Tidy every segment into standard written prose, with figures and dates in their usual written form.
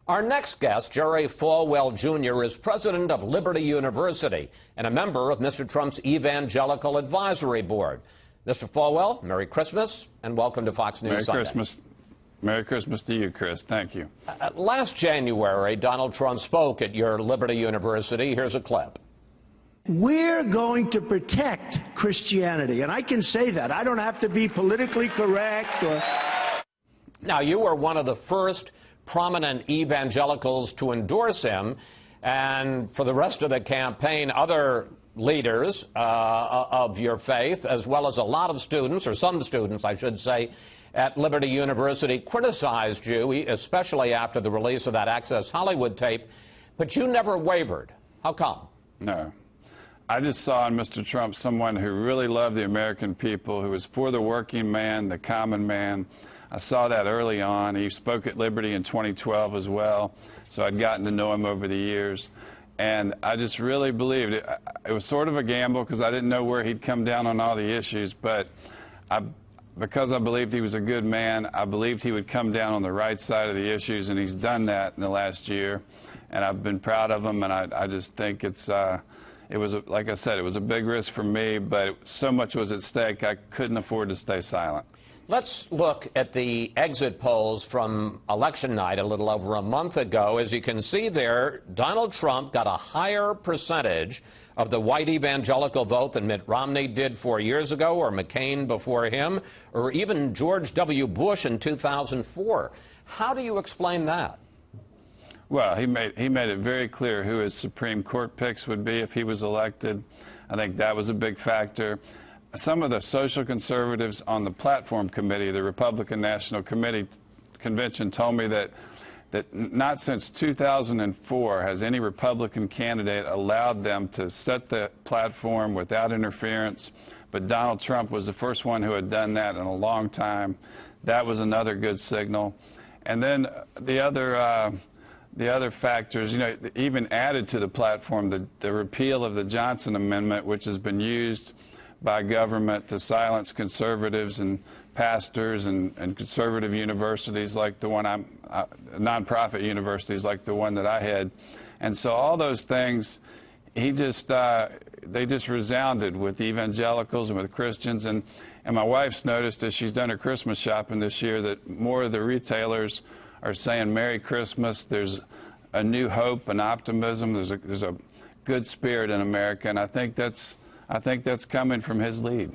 Our next guest, Jerry Falwell Jr., is president of Liberty University and a member of Mr. Trump's Evangelical Advisory Board. Mr. Falwell, Merry Christmas and welcome to Fox News Sunday. Merry Christmas to you, Chris. Thank you. Last January, Donald Trump spoke at your Liberty University. Here's a clip. We're going to protect Christianity, and I can say that. I don't have to be politically correct or... Now, you were one of the first prominent evangelicals to endorse him, and for the rest of the campaign, other leaders of your faith, as well as a lot of students, or some students, I should say, at Liberty University, criticized you, especially after the release of that Access Hollywood tape, but you never wavered. How come? No. I just saw in Mr. Trump someone who really loved the American people, who was for the working man, the common man. I saw that early on. He spoke at Liberty in 2012 as well, so I'd gotten to know him over the years. And I just really believed it. It was sort of a gamble because I didn't know where he'd come down on all the issues, but because I believed he was a good man, I believed he would come down on the right side of the issues, and he's done that in the last year. And I've been proud of him, and I just think it was, like I said, it was a big risk for me, but so much was at stake, I couldn't afford to stay silent. Let's look at the exit polls from election night a little over a month ago. As you can see there, Donald Trump got a higher percentage of the white evangelical vote than Mitt Romney did 4 years ago, or McCain before him, or even George W. Bush in 2004. How do you explain that? Well, he made it very clear who his Supreme Court picks would be if he was elected. I think that was a big factor. Some of the social conservatives on the platform committee, the Republican National Convention, told me that not since 2004 has any Republican candidate allowed them to set the platform without interference, but Donald Trump was the first one who had done that in a long time. That was another good signal. And then the other factors, you know, even added to the platform, the repeal of the Johnson Amendment, which has been used by government to silence conservatives and pastors and conservative universities like the one nonprofit universities like the one that I had. And so all those things, they just resounded with evangelicals and with Christians. And my wife's noticed as she's done her Christmas shopping this year that more of the retailers are saying Merry Christmas. There's a new hope and optimism. There's a good spirit in America, and I think that's coming from his lead.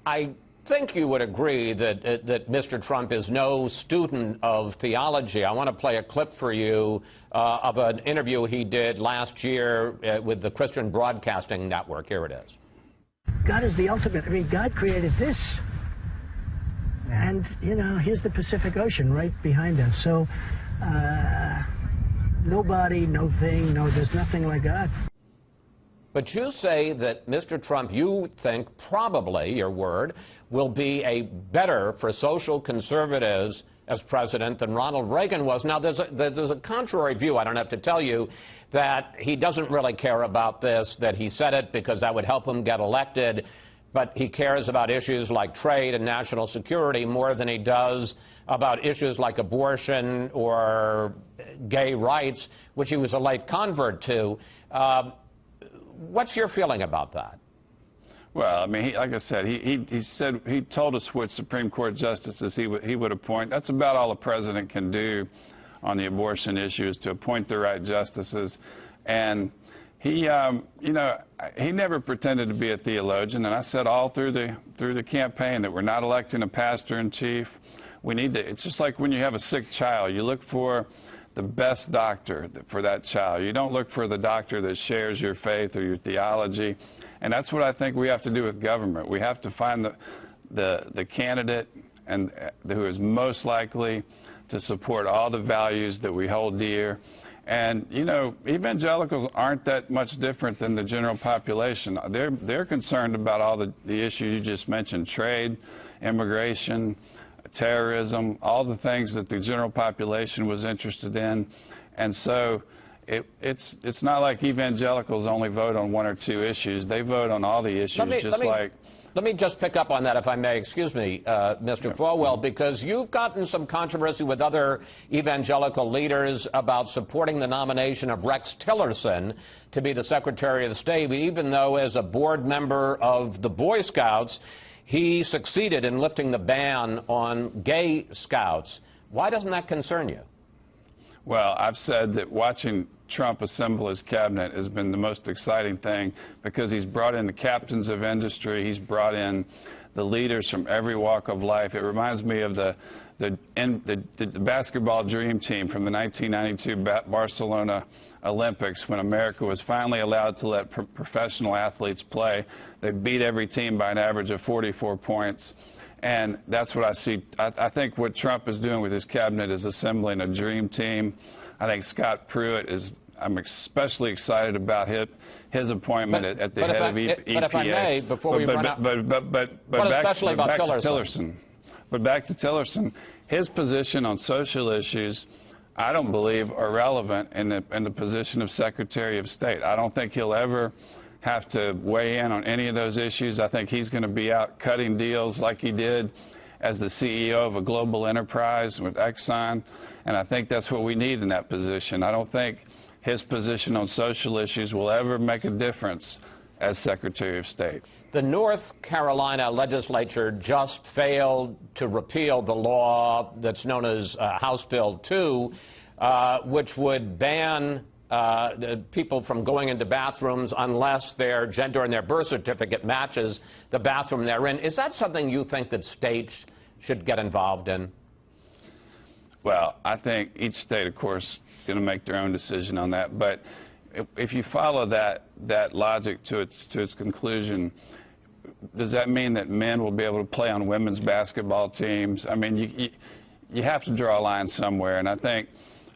I think you would agree that Mr. Trump is no student of theology. I want to play a clip for you of an interview he did last year with the Christian Broadcasting Network. Here it is. God is the ultimate. I mean, God created this. And, you know, here's the Pacific Ocean right behind us. So, nobody, no thing, there's nothing like God. But you say that Mr. Trump, you think probably, your word, will be a better for social conservatives as president than Ronald Reagan was. Now, there's a contrary view, I don't have to tell you, that he doesn't really care about this, that he said it because that would help him get elected, but he cares about issues like trade and national security more than he does about issues like abortion or gay rights, which he was a late convert to. What's your feeling about that? Well, I mean, like I said, he told us which Supreme Court justices he would appoint. That's about all a president can do on the abortion issue, is to appoint the right justices. And he, you know, he never pretended to be a theologian, and I said all through the campaign that we're not electing a pastor-in-chief. We need to. It's just like when you have a sick child, you look for the best doctor for that child. You don't look for the doctor that shares your faith or your theology. And that's what I think we have to do with government. We have to find the candidate who is most likely to support all the values that we hold dear. And, you know, evangelicals aren't that much different than the general population. They're concerned about all the issues you just mentioned: trade, immigration, terrorism, all the things that the general population was interested in. And so it's not like evangelicals only vote on one or two issues. They vote on all the issues, Let me just pick up on that, if I may. Excuse me, Mr. Falwell, because you've gotten some controversy with other evangelical leaders about supporting the nomination of Rex Tillerson to be the Secretary of State, even though as a board member of the Boy Scouts, he succeeded in lifting the ban on gay scouts. Why doesn't that concern you? Well, I've said that watching Trump assemble his cabinet has been the most exciting thing because he's brought in the captains of industry, he's brought in the leaders from every walk of life. It reminds me of the basketball dream team from the 1992 Barcelona Olympics when America was finally allowed to let professional athletes play. They beat every team by an average of 44 points. And that's what I see. I think what Trump is doing with his cabinet is assembling a dream team. I think Scott Pruitt is, I'm especially excited about his appointment at the head of EPA. But if I may, before we run out, especially about Tillerson? But back to Tillerson, his position on social issues, I don't believe are relevant in the position of Secretary of State. I don't think he'll ever have to weigh in on any of those issues. I think he's going to be out cutting deals like he did as the CEO of a global enterprise with Exxon, and I think that's what we need in that position. I don't think his position on social issues will ever make a difference as Secretary of State. The North Carolina legislature just failed to repeal the law that's known as House Bill 2, which would ban people from going into bathrooms unless their gender and their birth certificate matches the bathroom they're in. Is that something you think that states should get involved in? Well, I think each state, of course, is going to make their own decision on that. But if you follow that logic to its conclusion, does that mean that men will be able to play on women's basketball teams? I mean, you have to draw a line somewhere, and I think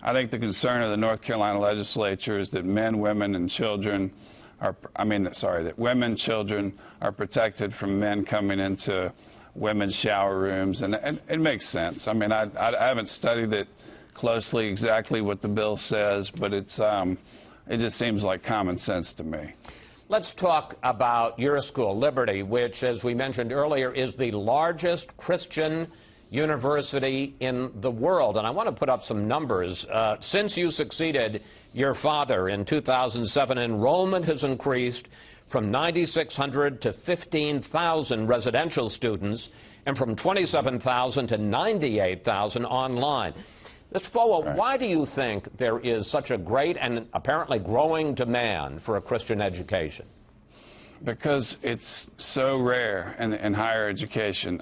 the concern of the North Carolina legislature is that men, women, and children are, that women, children are protected from men coming into women's shower rooms, and it makes sense. I mean, I haven't studied it closely exactly what the bill says, but it just seems like common sense to me. Let's talk about your school, Liberty, which, as we mentioned earlier, is the largest Christian university in the world. And I want to put up some numbers. Since you succeeded your father in 2007, enrollment has increased from 9,600 to 15,000 residential students and from 27,000 to 98,000 online. Mr. Falwell, why do you think there is such a great and apparently growing demand for a Christian education? Because it's so rare in higher education.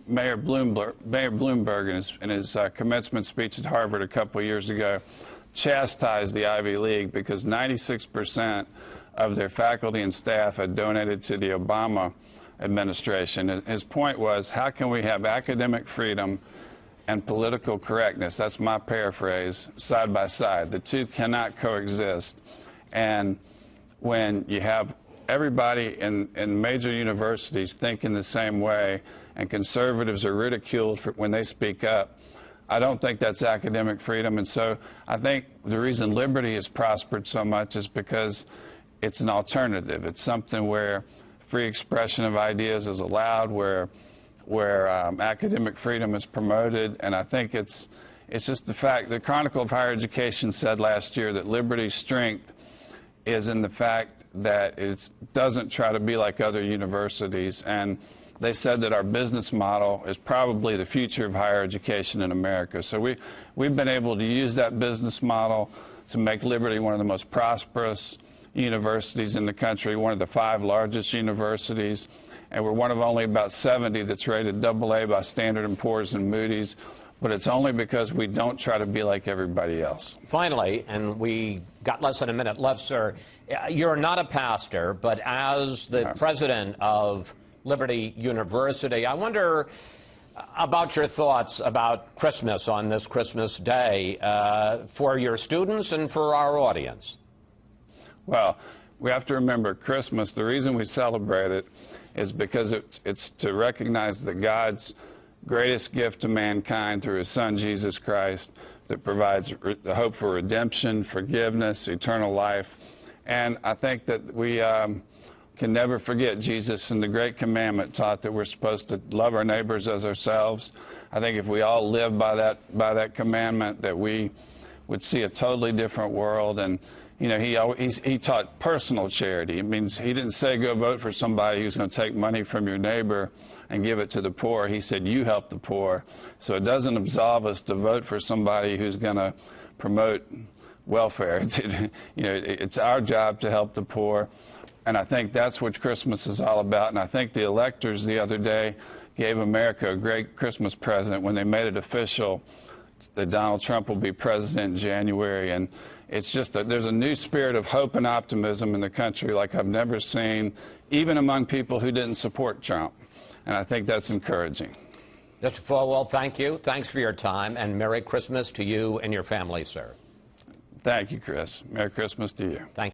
Mayor Bloomberg in his commencement speech at Harvard a couple of years ago chastised the Ivy League because 96% of their faculty and staff had donated to the Obama administration. And his point was, how can we have academic freedom and political correctness? That's my paraphrase, side by side. The two cannot coexist. And when you have everybody in major universities thinking the same way and conservatives are ridiculed when they speak up, I don't think that's academic freedom. And so I think the reason Liberty has prospered so much is because it's an alternative. It's something where free expression of ideas is allowed, where academic freedom is promoted, and I think it's just the fact. The Chronicle of Higher Education said last year that Liberty's strength is in the fact that it doesn't try to be like other universities, and they said that our business model is probably the future of higher education in America. So we've been able to use that business model to make Liberty one of the most prosperous universities in the country, one of the 5 largest universities, and we're one of only about 70 that's rated AA by Standard & Poor's and Moody's, but it's only because we don't try to be like everybody else. Finally, and we got less than a minute left, sir, you're not a pastor, but as the president of Liberty University, I wonder about your thoughts about Christmas on this Christmas Day for your students and for our audience. Well, we have to remember Christmas, the reason we celebrate it is because it's to recognize that God's greatest gift to mankind through his son Jesus Christ that provides the hope for redemption, forgiveness, eternal life. And I think that we can never forget Jesus and the Great Commandment taught that we're supposed to love our neighbors as ourselves. I think if we all live by that commandment, that we would see a totally different world. And you know, he taught personal charity. It means he didn't say go vote for somebody who's going to take money from your neighbor and give it to the poor. He said you help the poor. So it doesn't absolve us to vote for somebody who's going to promote welfare. It's our job to help the poor. And I think that's what Christmas is all about. And I think the electors the other day gave America a great Christmas present when they made it official that Donald Trump will be president in January. And it's just that there's a new spirit of hope and optimism in the country like I've never seen, even among people who didn't support Trump. And I think that's encouraging. Mr. Falwell, thank you. Thanks for your time, and Merry Christmas to you and your family, sir. Thank you, Chris. Merry Christmas to you. Thank you.